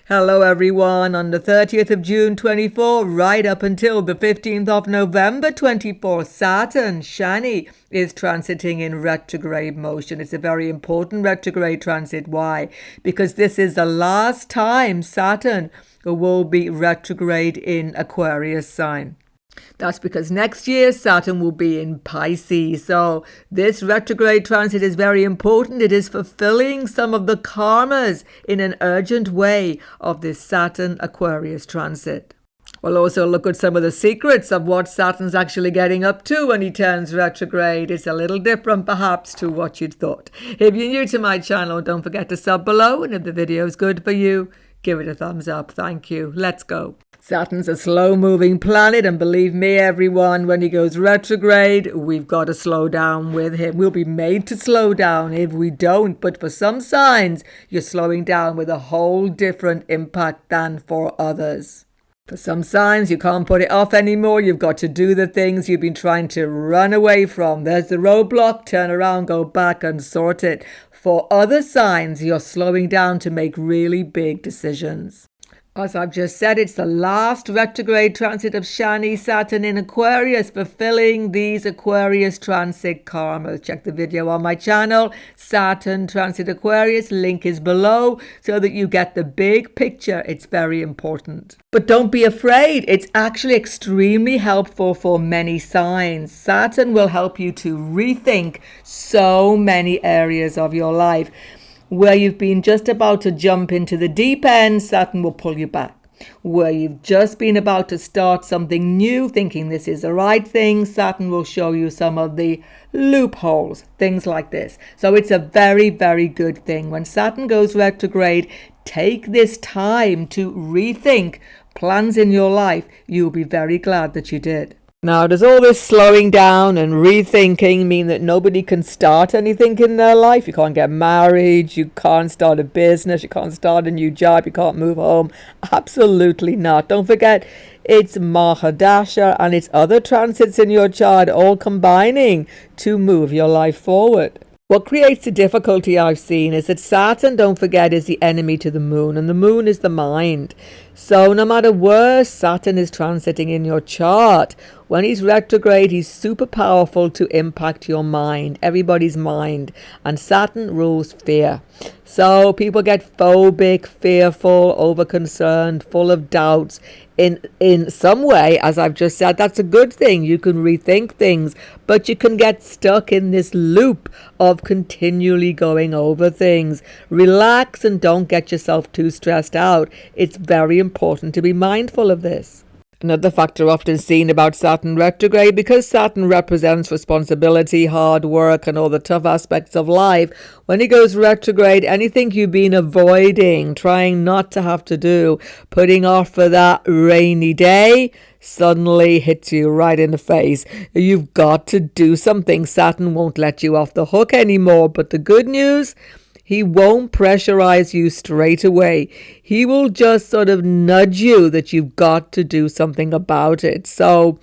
Hello everyone, on the 30th of June 24, right up until the 15th of November 24, Saturn, Shani, is transiting in retrograde motion. It's a very important retrograde transit. Why? Because this is the last time Saturn will be retrograde in Aquarius sign. That's because next year Saturn will be in Pisces. So this retrograde transit is very important. It is fulfilling some of the karmas in an urgent way of this Saturn Aquarius transit. We'll also look at some of the secrets of what Saturn's actually getting up to when he turns retrograde. It's a little different perhaps to what you'd thought. If you're new to my channel, don't forget to sub below, and if the video is good for you, give it a thumbs up. Thank you. Let's go. Saturn's a slow-moving planet, and believe me, everyone, when he goes retrograde, we've got to slow down with him. We'll be made to slow down if we don't, but for some signs, you're slowing down with a whole different impact than for others. For some signs, you can't put it off anymore. You've got to do the things you've been trying to run away from. There's the roadblock. Turn around, go back and sort it. For other signs, you're slowing down to make really big decisions. As I've just said, it's the last retrograde transit of Shani Saturn in Aquarius, fulfilling these Aquarius transit karmas. Check the video on my channel, Saturn Transit Aquarius. Link is below so that you get the big picture. It's very important. But don't be afraid. It's actually extremely helpful for many signs. Saturn will help you to rethink so many areas of your life. Where you've been just about to jump into the deep end, Saturn will pull you back. Where you've just been about to start something new, thinking this is the right thing, Saturn will show you some of the loopholes, things like this. So it's a very, very good thing. When Saturn goes retrograde, take this time to rethink plans in your life. You'll be very glad that you did. Now, does all this slowing down and rethinking mean that nobody can start anything in their life? You can't get married, you can't start a business, you can't start a new job, you can't move home? Absolutely not. Don't forget, it's Mahadasha and it's other transits in your chart all combining to move your life forward. What creates the difficulty I've seen is that Saturn, don't forget, is the enemy to the moon, and the moon is the mind. So no matter where Saturn is transiting in your chart, when he's retrograde, he's super powerful to impact your mind, everybody's mind. And Saturn rules fear. So people get phobic, fearful, over-concerned, full of doubts. In some way, as I've just said, that's a good thing. You can rethink things, but you can get stuck in this loop of continually going over things. Relax and don't get yourself too stressed out. It's very important to be mindful of this. Another factor often seen about Saturn retrograde, because Saturn represents responsibility, hard work, and all the tough aspects of life. When he goes retrograde, anything you've been avoiding, trying not to have to do, putting off for that rainy day, suddenly hits you right in the face. You've got to do something. Saturn won't let you off the hook anymore. But the good news, he won't pressurize you straight away. He will just sort of nudge you that you've got to do something about it. So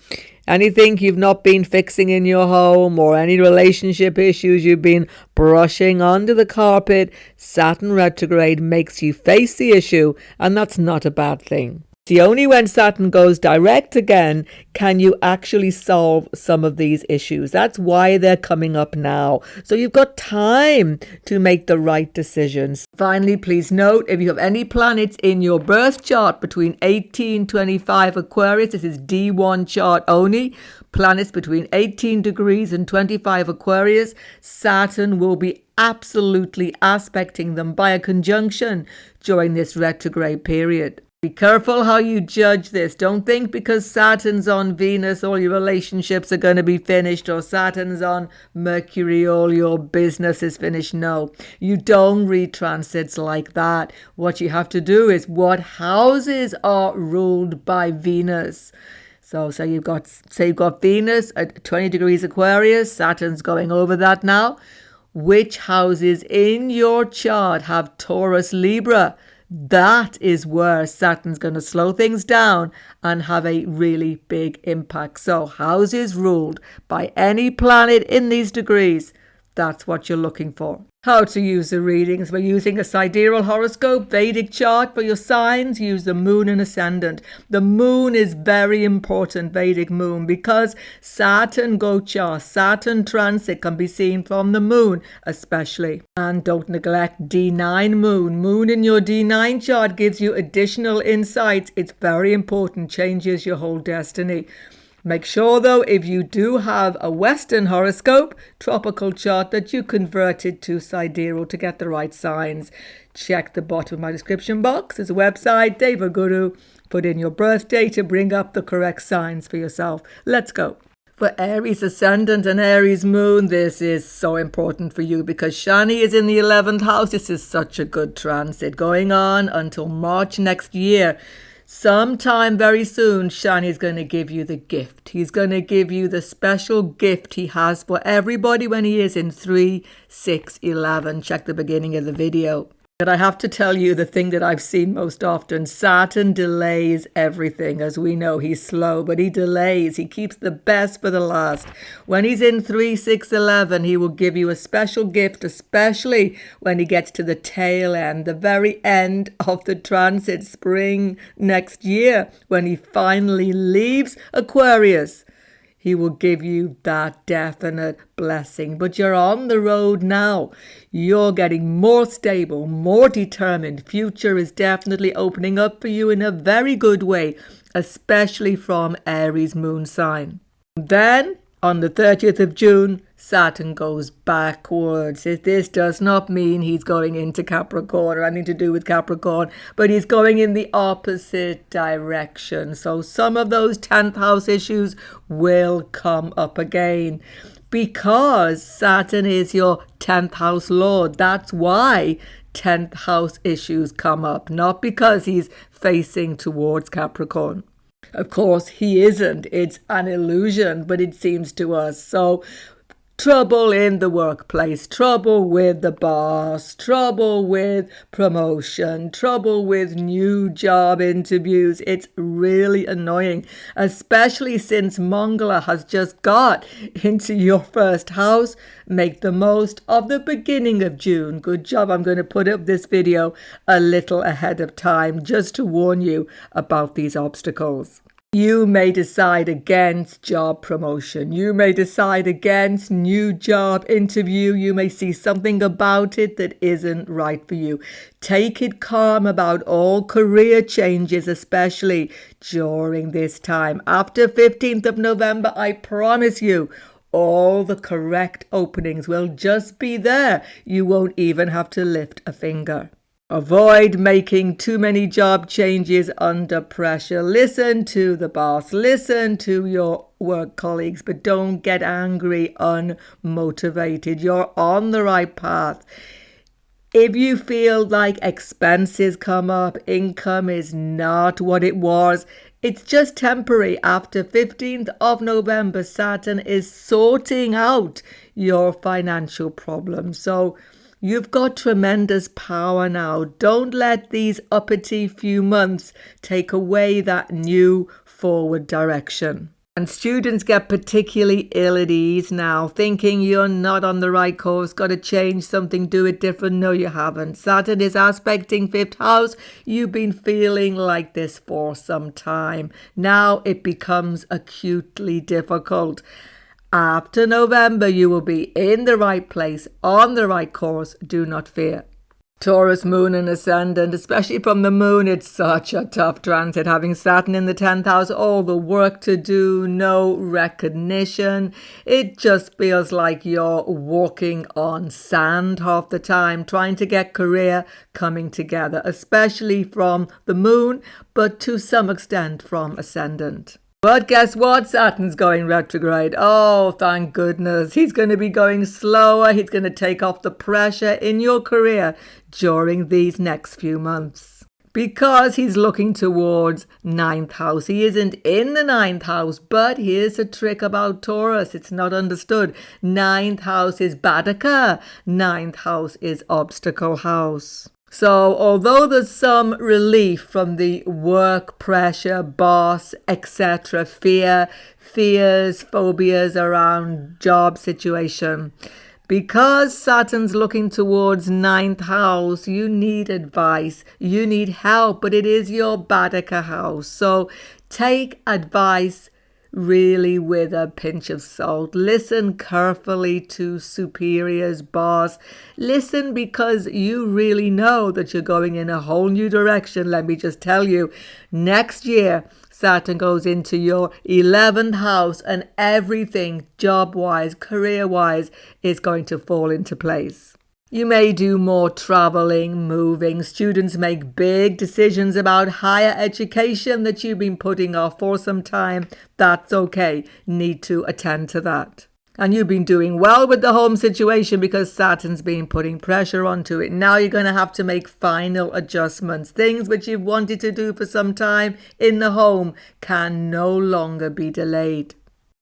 anything you've not been fixing in your home, or any relationship issues you've been brushing under the carpet, Saturn retrograde makes you face the issue, and that's not a bad thing. See, only when Saturn goes direct again can you actually solve some of these issues. That's why they're coming up now. So you've got time to make the right decisions. Finally, please note, if you have any planets in your birth chart between 18-25 Aquarius, this is D1 chart only, planets between 18 degrees and 25 Aquarius, Saturn will be absolutely aspecting them by a conjunction during this retrograde period. Be careful how you judge this. Don't think because Saturn's on Venus, all your relationships are going to be finished, or Saturn's on Mercury, all your business is finished. No, you don't read transits like that. What you have to do is what houses are ruled by Venus. So say you've got Venus at 20 degrees Aquarius, Saturn's going over that now. Which houses in your chart have Taurus, Libra? That is where Saturn's going to slow things down and have a really big impact. So houses ruled by any planet in these degrees, That's what you're looking for. How to use the readings. We're using a sidereal horoscope, Vedic chart for your signs. Use the moon and ascendant. The moon is very important, Vedic moon, because Saturn Gochar, Saturn transit can be seen from the moon especially. And don't neglect D9 moon. Moon in your D9 chart gives you additional insights. It's very important, changes your whole destiny. Make sure, though, if you do have a Western horoscope, tropical chart, that you convert it to sidereal to get the right signs. Check the bottom of my description box. There's a website, Deva Guru. Put in your birthday to bring up the correct signs for yourself. Let's go. For Aries ascendant and Aries moon, this is so important for you because Shani is in the 11th house. This is such a good transit going on until March next year. Sometime very soon, Shani is going to give you the gift. He's going to give you the special gift he has for everybody when he is in 3, 6, 11. Check the beginning of the video. But I have to tell you the thing that I've seen most often. Saturn delays everything. As we know, he's slow, but he delays. He keeps the best for the last. When he's in 3, 6, 11, he will give you a special gift, especially when he gets to the tail end, the very end of the transit, spring next year, when he finally leaves Aquarius. He will give you that definite blessing. But you're on the road now. You're getting more stable, more determined. Future is definitely opening up for you in a very good way, especially from Aries moon sign. Then, on the 30th of June, Saturn goes backwards. This does not mean he's going into Capricorn or anything to do with Capricorn, but he's going in the opposite direction. So some of those 10th house issues will come up again because Saturn is your 10th house lord. That's why 10th house issues come up, not because he's facing towards Capricorn. Of course, he isn't. It's an illusion, but it seems to us. So, trouble in the workplace, trouble with the boss, trouble with promotion, trouble with new job interviews. It's really annoying, especially since Mangala has just got into your first house. Make the most of the beginning of June. Good job. I'm going to put up this video a little ahead of time just to warn you about these obstacles. You may decide against job promotion. You may decide against new job interview. You may see something about it that isn't right for you. Take it calm about all career changes, especially during this time. After 15th of November, I promise you, all the correct openings will just be there. You won't even have to lift a finger. Avoid making too many job changes under pressure. Listen to the boss. Listen to your work colleagues, but don't get angry, unmotivated. You're on the right path. If you feel like expenses come up, income is not what it was, it's just temporary. After 15th of November, Saturn is sorting out your financial problems. So you've got tremendous power now. Don't let these uppity few months take away that new forward direction. And students get particularly ill at ease now, thinking you're not on the right course, got to change something, do it different. No, you haven't. Saturn is aspecting 5th house. You've been feeling like this for some time. Now it becomes acutely difficult. After November, you will be in the right place, on the right course. Do not fear. Taurus, moon and ascendant, especially from the moon, it's such a tough transit. Having Saturn in the 10th house, all the work to do, no recognition. It just feels like you're walking on sand half the time, trying to get career coming together, especially from the moon, but to some extent from ascendant. But guess what? Saturn's going retrograde. Oh, thank goodness. He's going to be going slower. He's going to take off the pressure in your career during these next few months. Because he's looking towards 9th house. He isn't in the 9th house, but here's a trick about Taurus. It's not understood. 9th house is Badaka. 9th house is obstacle house. So although there's some relief from the work pressure, boss, etc., fears, phobias around job situation, Because Saturn's looking towards ninth house, you need advice, you need help, but it is your Vedic house. So take advice really with a pinch of salt. Listen carefully to superiors, boss. Listen because you really know that you're going in a whole new direction. Let me just tell you, next year, Saturn goes into your 11th house and everything job-wise, career-wise is going to fall into place. You may do more traveling, moving. Students make big decisions about higher education that you've been putting off for some time. That's okay. Need to attend to that. And you've been doing well with the home situation because Saturn's been putting pressure onto it. Now you're going to have to make final adjustments. Things which you've wanted to do for some time in the home can no longer be delayed.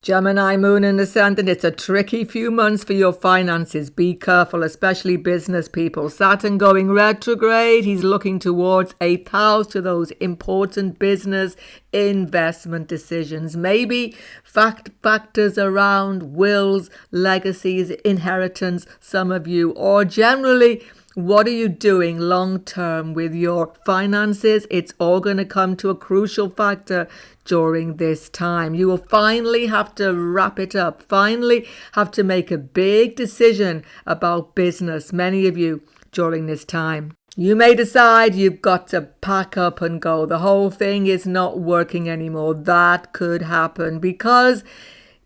Gemini moon and ascendant, it's a tricky few months for your finances. Be careful, especially business people. Saturn going retrograde, he's looking towards 8th house to those important business investment decisions. Maybe factors around wills, legacies, inheritance, some of you, or generally, what are you doing long term with your finances? It's all going to come to a crucial factor during this time. You will finally have to wrap it up, finally have to make a big decision about business, many of you, during this time. You may decide you've got to pack up and go. The whole thing is not working anymore. That could happen because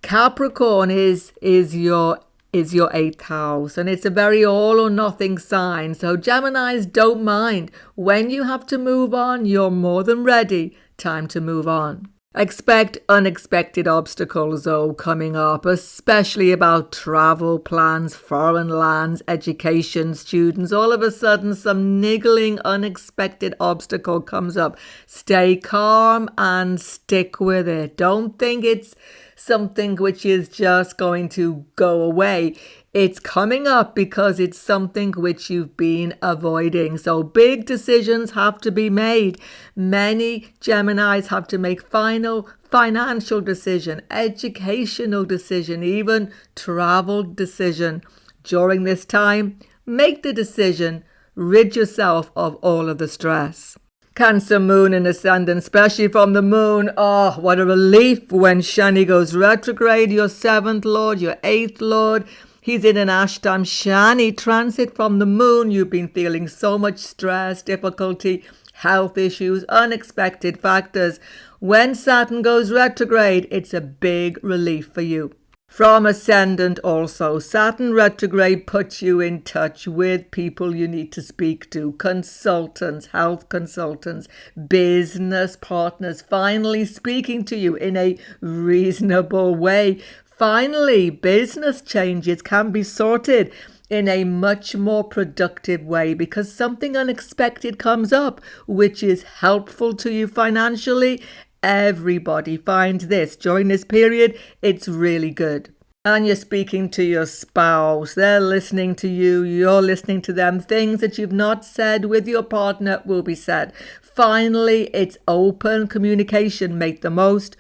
Capricorn is your 8th house, and it's a very all or nothing sign. So Geminis, don't mind. When you have to move on, you're more than ready. Time to move on. Expect unexpected obstacles, though, coming up, especially about travel plans, foreign lands, education, students. All of a sudden, some niggling, unexpected obstacle comes up. Stay calm and stick with it. Don't think it's something which is just going to go away. It's coming up because it's something which you've been avoiding. So big decisions have to be made. Many Geminis have to make final financial decision, educational decision, even travel decision. During this time, make the decision. Rid yourself of all of the stress. Cancer moon and ascendant, especially from the moon. Oh, what a relief when Shani goes retrograde, your 7th lord, your 8th lord. He's in an Ashtam Shani transit from the moon. You've been feeling so much stress, difficulty, health issues, unexpected factors. When Saturn goes retrograde, it's a big relief for you. From ascendant also, Saturn retrograde puts you in touch with people you need to speak to, consultants, health consultants, business partners, finally speaking to you in a reasonable way. Finally, business changes can be sorted in a much more productive way because something unexpected comes up, which is helpful to you financially. Everybody finds this during this period. It's really good. And you're speaking to your spouse. They're listening to you. You're listening to them. Things that you've not said with your partner will be said. Finally, it's open communication. Make the most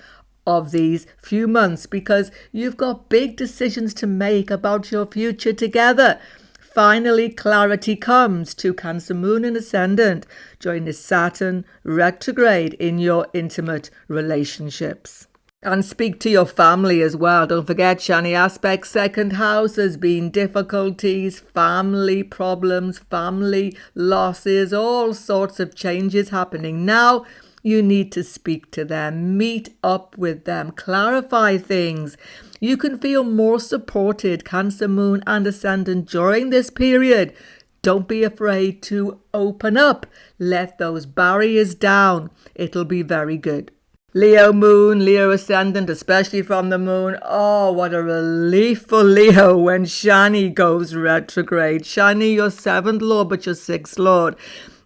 of these few months because you've got big decisions to make about your future together. Finally, clarity comes to Cancer moon and ascendant during this Saturn retrograde in your intimate relationships. And speak to your family as well. Don't forget, Shani aspect 2nd house has been difficulties, family problems, family losses, all sorts of changes happening. Now you need to speak to them, meet up with them, clarify things. You can feel more supported, Cancer moon and ascendant, during this period. Don't be afraid to open up. Let those barriers down. It'll be very good. Leo moon, Leo ascendant, especially from the moon. Oh, what a relief for Leo when Shani goes retrograde. Shani, your 7th lord, but your 6th lord.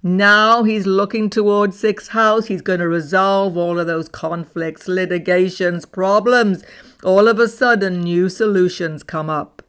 Now he's looking towards 6th house. He's going to resolve all of those conflicts, litigations, problems. All of a sudden, new solutions come up.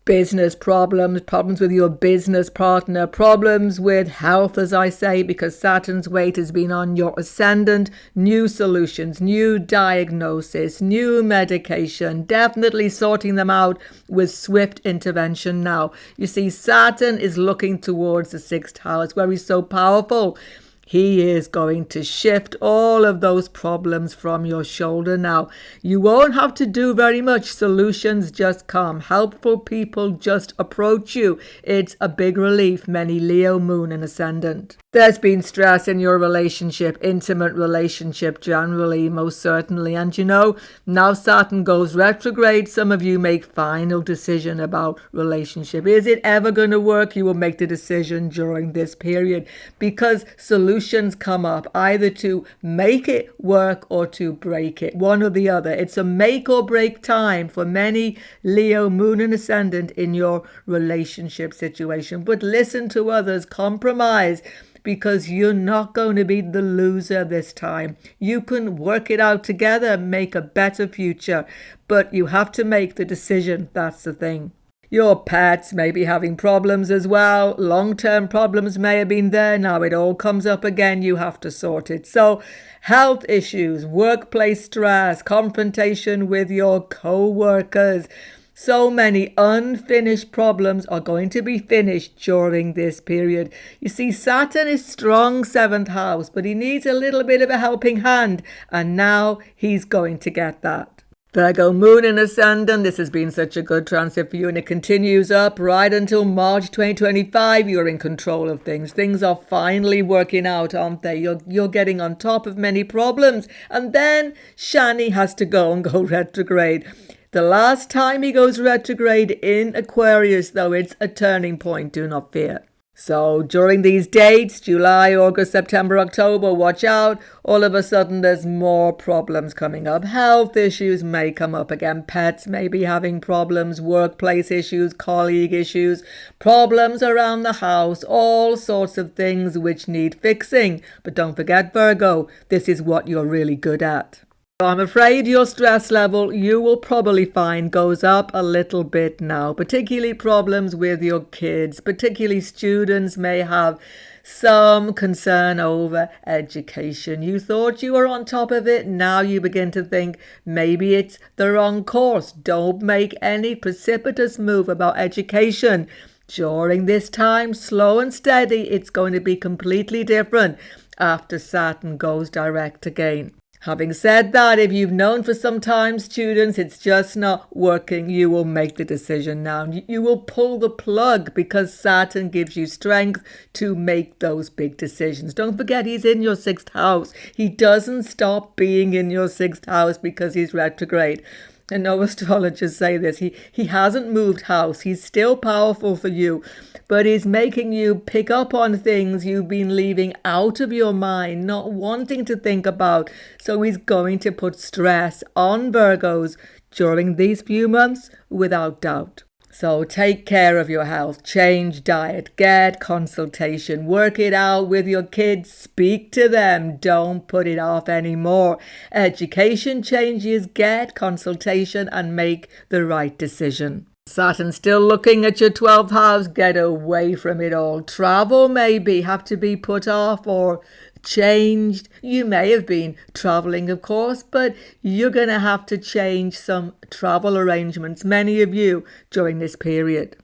business problems, problems with your business partner, problems with health, as I say, because Saturn's weight has been on your ascendant, new solutions, new diagnosis, new medication, definitely sorting them out with swift intervention now. You see, Saturn is looking towards the 6th house where he's so powerful. He is going to shift all of those problems from your shoulder now. You won't have to do very much. Solutions just come. Helpful people just approach you. It's a big relief. Many Leo, Moon and Ascendant. There's been stress in your relationship, intimate relationship generally, most certainly. And you know, now Saturn goes retrograde. Some of you make final decision about relationship. Is it ever going to work? You will make the decision during this period because solutions come up either to make it work or to break it, one or the other. It's a make or break time for many Leo, Moon and Ascendant in your relationship situation. But listen to others, compromise, because you're not going to be the loser this time. You can work it out together, make a better future, but you have to make the decision. That's the thing. Your pets may be having problems as well. Long-term problems may have been there. Now it all comes up again. You have to sort it. So health issues, workplace stress, confrontation with your co-workers. So many unfinished problems are going to be finished during this period. You see, Saturn is strong 7th house, but he needs a little bit of a helping hand. And now he's going to get that. Virgo, Moon and Ascendant, this has been such a good transit for you, and it continues up right until March 2025. You're in control of things. Things are finally working out, aren't they? You're getting on top of many problems. And then Shani has to go and go retrograde. The last time he goes retrograde in Aquarius, though, it's a turning point. Do not fear. So during these dates, July, August, September, October, watch out. All of a sudden there's more problems coming up. Health issues may come up again. Pets may be having problems. Workplace issues, colleague issues, problems around the house, all sorts of things which need fixing. But don't forget, Virgo, this is what you're really good at. I'm afraid your stress level, you will probably find, goes up a little bit now, particularly problems with your kids, particularly students may have some concern over education. You thought you were on top of it. Now you begin to think maybe it's the wrong course. Don't make any precipitous move about education. During this time, slow and steady, it's going to be completely different after Saturn goes direct again. Having said that, if you've known for some time, students, it's just not working, you will make the decision now. You will pull the plug because Saturn gives you strength to make those big decisions. Don't forget, he's in your 6th house. He doesn't stop being in your 6th house because he's retrograde. And no astrologers say this. He hasn't moved house. He's still powerful for you, but he's making you pick up on things you've been leaving out of your mind, not wanting to think about. So he's going to put stress on Virgos during these few months, without doubt. So take care of your health, change diet, get consultation, work it out with your kids, speak to them, don't put it off anymore. Education changes, get consultation and make the right decision. Saturn still looking at your 12th house, get away from it all. Travel maybe have to be put off or changed. You may have been traveling, of course, but you're going to have to change some travel arrangements, many of you, during this period.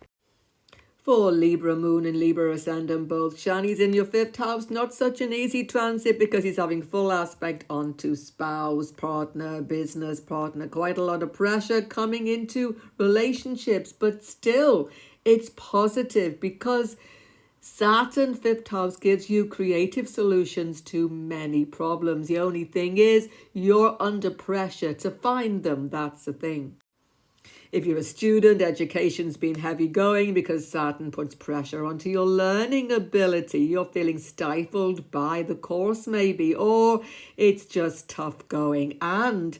For Libra Moon and Libra Ascendant both, Shani's in your 5th house. Not such an easy transit because he's having full aspect onto spouse, partner, business partner. Quite a lot of pressure coming into relationships, but still it's positive because Saturn 5th house gives you creative solutions to many problems. The only thing is you're under pressure to find them. That's the thing. If you're a student, education's been heavy going because Saturn puts pressure onto your learning ability. You're feeling stifled by the course maybe, or it's just tough going. And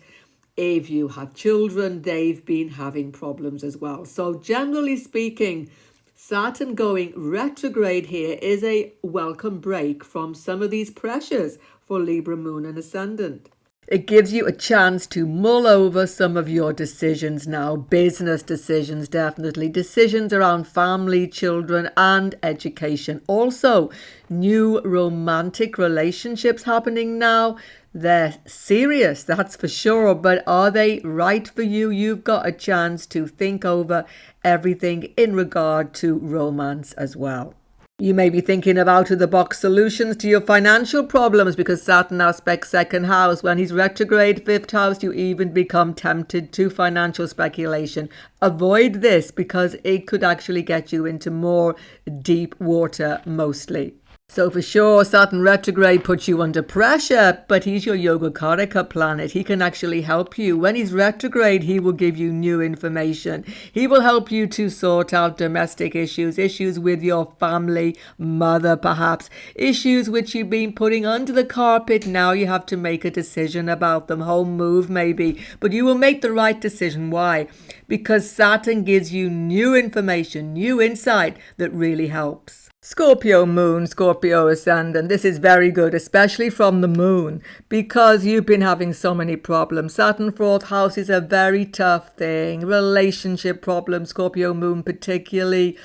if you have children, they've been having problems as well. So generally speaking, Saturn going retrograde here is a welcome break from some of these pressures for Libra Moon and Ascendant. It gives you a chance to mull over some of your decisions now. Business decisions, definitely. Decisions around family, children, and education. Also, new romantic relationships happening now. They're serious, that's for sure. But are they right for you? You've got a chance to think over everything in regard to romance as well. You may be thinking of out-of-the-box solutions to your financial problems because Saturn aspects second house. When he's retrograde fifth house, you even become tempted to financial speculation. Avoid this because it could actually get you into more deep water mostly. So for sure, Saturn retrograde puts you under pressure, but he's your Yogacarika planet. He can actually help you. When he's retrograde, he will give you new information. He will help you to sort out domestic issues, issues with your family, mother perhaps, issues which you've been putting under the carpet. Now you have to make a decision about them, home move maybe, but you will make the right decision. Why? Because Saturn gives you new information, new insight that really helps. Scorpio moon, Scorpio ascendant. This is very good, especially from the moon, because you've been having so many problems. Saturn fourth house is a very tough thing. Relationship problems, Scorpio moon particularly.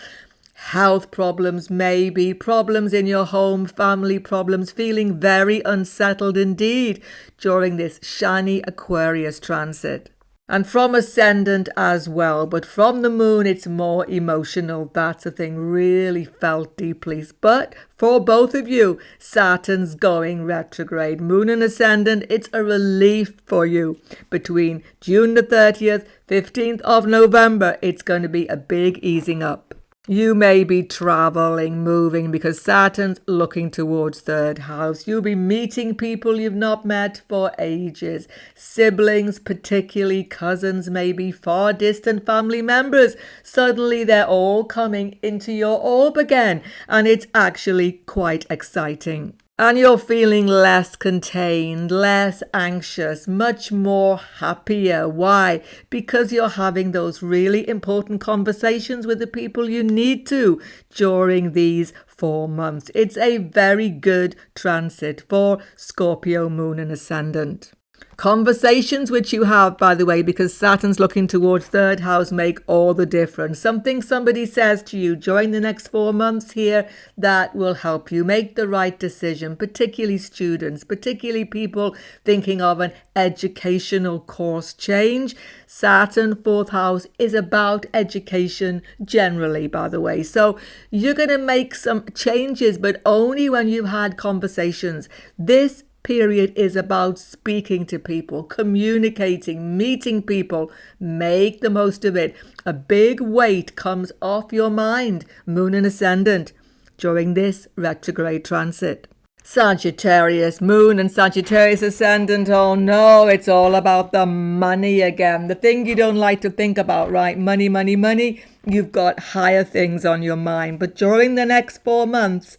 Health problems, maybe. Problems in your home, family problems. Feeling very unsettled indeed during this shiny Aquarius transit. And from ascendant as well, but from the moon it's more emotional. That's the thing, really felt deeply. But for both of you, Saturn's going retrograde. Moon and ascendant, it's a relief for you. Between June the 30th, 15th of November, it's going to be a big easing up. You may be traveling, moving, because Saturn's looking towards third house. You'll be meeting people you've not met for ages. Siblings, particularly cousins, maybe far distant family members. Suddenly they're all coming into your orb again, and it's actually quite exciting. And you're feeling less contained, less anxious, much more happier. Why? Because you're having those really important conversations with the people you need to during these 4 months. It's a very good transit for Scorpio moon and ascendant. Conversations which you have, by the way, because Saturn's looking towards third house, make all the difference. Something somebody says to you during the next 4 months here that will help you make the right decision, particularly students, particularly people thinking of an educational course change. Saturn, fourth house, is about education generally, by the way. So you're going to make some changes, but only when you've had conversations. This period is about speaking to people, communicating, meeting people. Make the most of it. A big weight comes off your mind, moon and ascendant, during this retrograde transit. Sagittarius moon and Sagittarius ascendant. Oh no, it's all about the money again. The thing you don't like to think about, right? Money, money, money. You've got higher things on your mind. But during the next 4 months,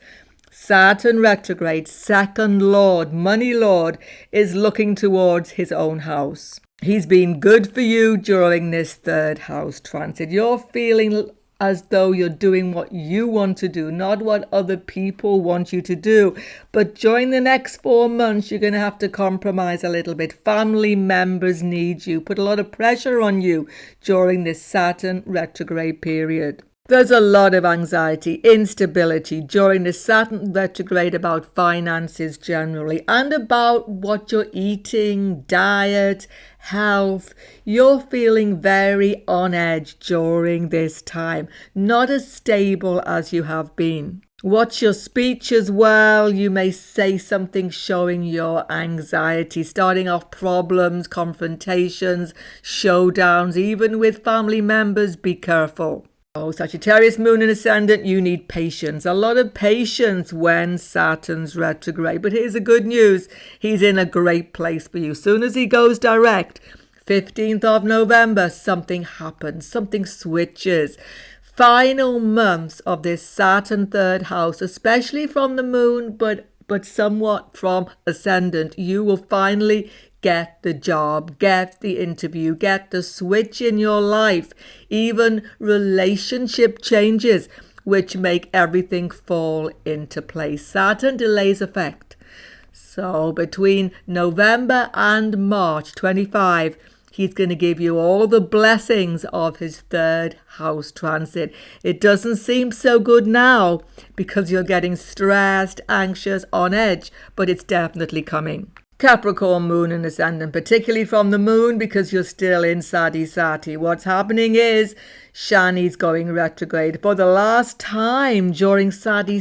Saturn retrograde, second lord, money lord, is looking towards his own house. He's been good for you during this third house transit. You're feeling as though you're doing what you want to do, not what other people want you to do. But during the next 4 months, you're going to have to compromise a little bit. Family members need you, put a lot of pressure on you during this Saturn retrograde period. There's a lot of anxiety, instability during the Saturn retrograde about finances generally and about what you're eating, diet, health. You're feeling very on edge during this time, not as stable as you have been. Watch your speech as well. You may say something showing your anxiety, starting off problems, confrontations, showdowns, even with family members. Be careful. Oh, Sagittarius moon and ascendant, you need patience. A lot of patience when Saturn's retrograde. But here's the good news. He's in a great place for you. Soon as he goes direct, 15th of November, something happens. Something switches. Final months of this Saturn third house, especially from the moon, but somewhat from ascendant, you will finally get the job, get the interview, get the switch in your life, even relationship changes, which make everything fall into place. Saturn delays effect. So between November and March 25, he's going to give you all the blessings of his third house transit. It doesn't seem so good now because you're getting stressed, anxious, on edge, but it's definitely coming. Capricorn moon and ascendant, particularly from the moon because you're still in Sati. What's happening is Shani's going retrograde for the last time during Sati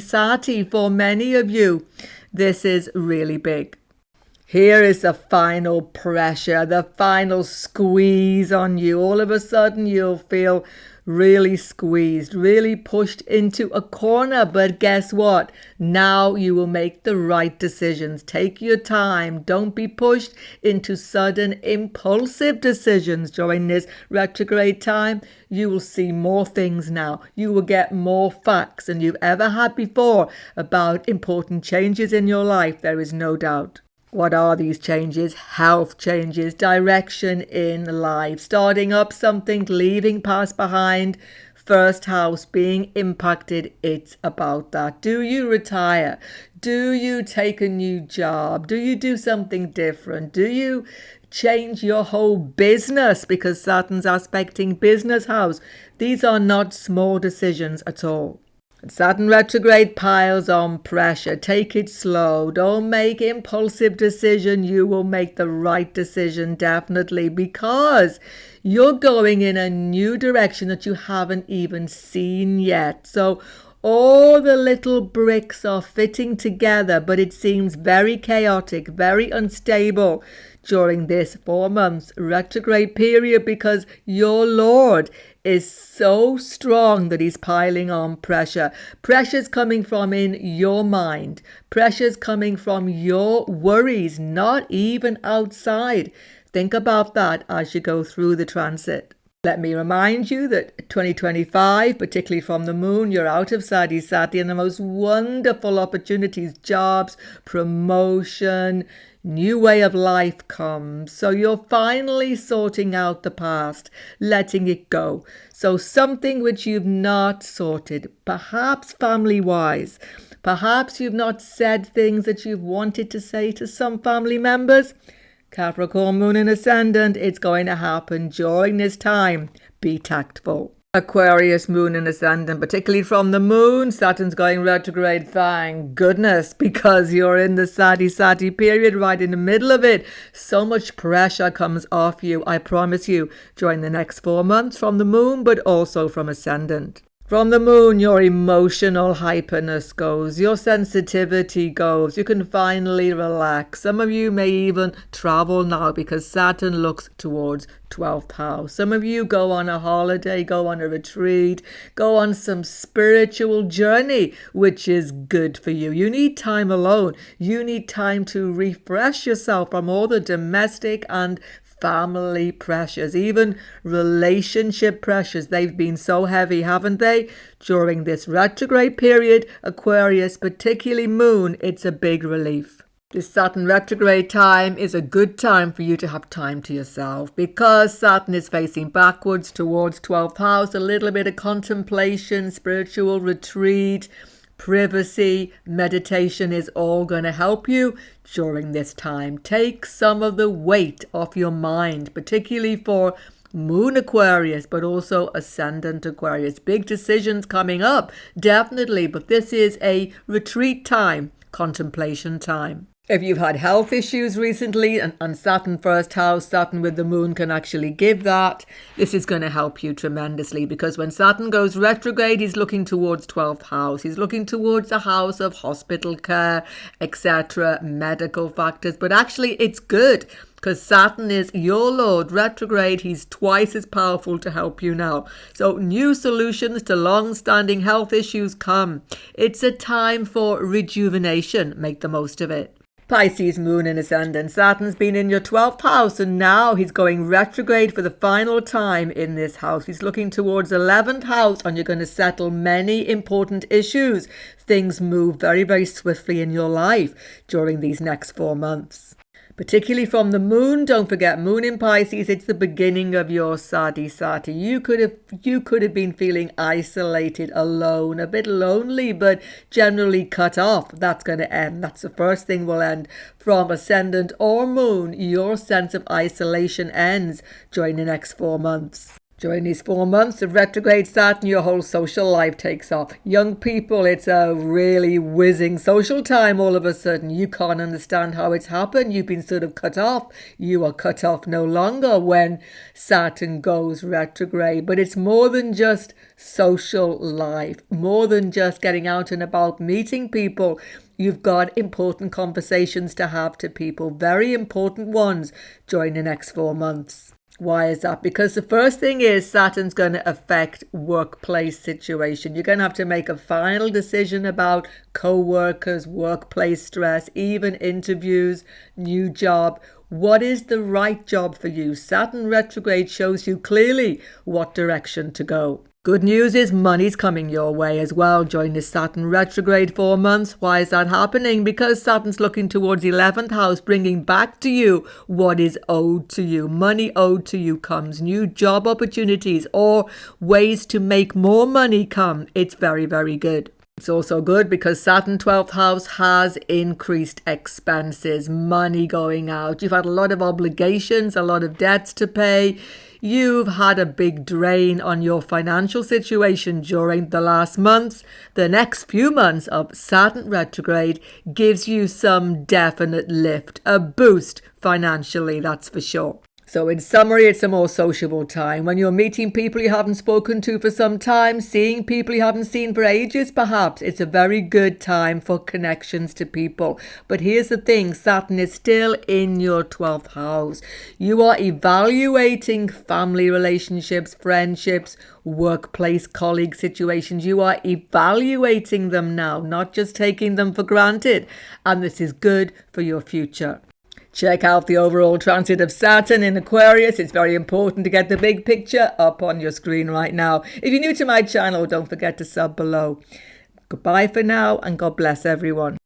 for many of you. This is really big. Here is the final pressure, the final squeeze on you. All of a sudden you'll feel really squeezed, really pushed into a corner. But guess what? Now you will make the right decisions. Take your time. Don't be pushed into sudden impulsive decisions during this retrograde time. You will see more things now. You will get more facts than you've ever had before about important changes in your life. There is no doubt. What are these changes? Health changes, direction in life, starting up something, leaving past behind, first house being impacted. It's about that. Do you retire? Do you take a new job? Do you do something different? Do you change your whole business because Saturn's aspecting business house? These are not small decisions at all. Saturn retrograde piles on pressure. Take it slow. Don't make impulsive decision. You will make the right decision definitely because you're going in a new direction that you haven't even seen yet. So all the little bricks are fitting together, but it seems very chaotic, very unstable during this 4 months retrograde period because your Lord is so strong that he's piling on pressure. Pressure's coming from in your mind. Pressure's coming from your worries, not even outside. Think about that as you go through the transit. Let me remind you that 2025, particularly from the moon, you're out of Sati and the most wonderful opportunities, jobs, promotion, new way of life comes. So you're finally sorting out the past, letting it go. So something which you've not sorted, perhaps family-wise, perhaps you've not said things that you've wanted to say to some family members. Capricorn moon and ascendant, it's going to happen during this time. Be tactful. Aquarius moon and ascendant, particularly from the moon, Saturn's going retrograde, thank goodness, because you're in the Sati period, right in the middle of it. So much pressure comes off you, I promise you, during the next 4 months from the moon, but also from ascendant. From the moon, your emotional hyperness goes, your sensitivity goes, you can finally relax. Some of you may even travel now because Saturn looks towards 12th house. Some of you go on a holiday, go on a retreat, go on some spiritual journey, which is good for you. You need time alone. You need time to refresh yourself from all the domestic and family pressures, even relationship pressures. They've been so heavy, haven't they? During this retrograde period, Aquarius, particularly moon, it's a big relief. This Saturn retrograde time is a good time for you to have time to yourself because Saturn is facing backwards towards 12th house, a little bit of contemplation, spiritual retreat, privacy, meditation is all going to help you during this time. Take some of the weight off your mind, particularly for Moon Aquarius, but also Ascendant Aquarius. Big decisions coming up, definitely, but this is a retreat time, contemplation time. If you've had health issues recently and Saturn first house, Saturn with the moon can actually give that. This is going to help you tremendously because when Saturn goes retrograde, he's looking towards 12th house. He's looking towards a house of hospital care, etc., medical factors. But actually, it's good because Saturn is your Lord retrograde. He's twice as powerful to help you now. So new solutions to long-standing health issues come. It's a time for rejuvenation. Make the most of it. Pisces moon and ascendant. Saturn's been in your 12th house and now he's going retrograde for the final time in this house. He's looking towards 11th house and you're going to settle many important issues. Things move very, very swiftly in your life during these next 4 months. particularly from the moon. Don't forget, moon in Pisces, it's the beginning of your sati sati. You could have been feeling isolated, alone, a bit lonely, but generally cut off. That's going to end. That's the first thing will end. From ascendant or moon, your sense of isolation ends during the next 4 months. During these 4 months of retrograde Saturn, your whole social life takes off. Young people, it's a really whizzing social time all of a sudden. You can't understand how it's happened. You've been sort of cut off. You are cut off no longer when Saturn goes retrograde. But it's more than just social life, more than just getting out and about, meeting people. You've got important conversations to have to people, very important ones during the next 4 months. Why is that? Because the first thing is Saturn's going to affect workplace situation. You're going to have to make a final decision about co-workers, workplace stress, even interviews, new job. What is the right job for you? Saturn retrograde shows you clearly what direction to go. Good news is money's coming your way as well during this Saturn retrograde 4 months. Why is that happening? Because Saturn's looking towards the 11th house, bringing back to you what is owed to you. Money owed to you comes. New job opportunities or ways to make more money come. It's very, very good. It's also good because Saturn 12th house has increased expenses, money going out. You've had a lot of obligations, a lot of debts to pay. You've had a big drain on your financial situation during the last months. The next few months of Saturn retrograde gives you some definite lift, a boost financially, that's for sure. So in summary, it's a more sociable time. When you're meeting people you haven't spoken to for some time, seeing people you haven't seen for ages perhaps, it's a very good time for connections to people. But here's the thing, Saturn is still in your 12th house. You are evaluating family relationships, friendships, workplace colleague situations. You are evaluating them now, not just taking them for granted. And this is good for your future. Check out the overall transit of Saturn in Aquarius. It's very important to get the big picture up on your screen right now. If you're new to my channel, don't forget to sub below. Goodbye for now and God bless everyone.